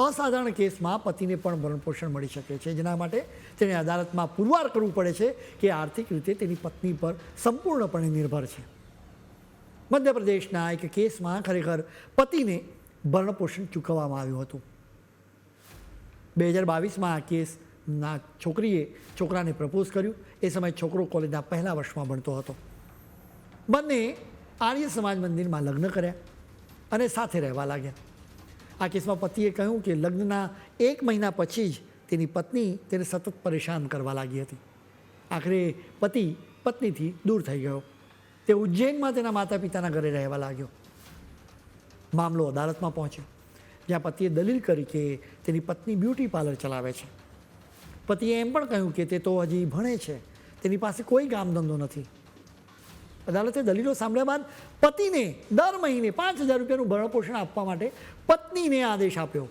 અસાધારણ કેસમાં પતિને પણ ભરણપોષણ મળી શકે છે, જેના માટે તેણે અદાલતમાં પુરવાર કરવું પડે છે કે આર્થિક રીતે તેની પત્ની પર સંપૂર્ણપણે નિર્ભર છે. મધ્યપ્રદેશના એક કેસમાં ખરેખર પતિને ભરણપોષણ ચૂકવવામાં આવ્યું હતું. 2022માં આ કેસના છોકરીએ છોકરાને પ્રપોઝ કર્યું. એ સમયે છોકરો કોલેજના પહેલા વર્ષમાં ભણતો હતો. બંને આર્ય સમાજ મંદિરમાં લગ્ન કર્યા અને સાથે રહેવા લાગ્યા. આ કેસમાં પતિએ કહ્યું કે લગ્નના 1 મહિના પછી જ તેની પત્ની તેને સતત પરેશાન કરવા લાગી હતી. આખરે પતિ પત્નીથી દૂર થઈ ગયો. તે ઉજ્જૈનમાં તેના માતા પિતાના ઘરે રહેવા લાગ્યો. મામલો અદાલતમાં પહોંચ્યો, જ્યાં પતિએ દલીલ કરી કે તેની પત્ની બ્યુટી પાર્લર ચલાવે છે. પતિએ એમ પણ કહ્યું કે તે તો હજી ભણે છે, તેની પાસે કોઈ કામ ધંધો નથી. અદાલતે દલીલો સાંભળ્યા બાદ પતિને દર મહિને 5,000 રૂપિયાનું ભરણપોષણ આપવા માટે પત્નીને આદેશ આપ્યો.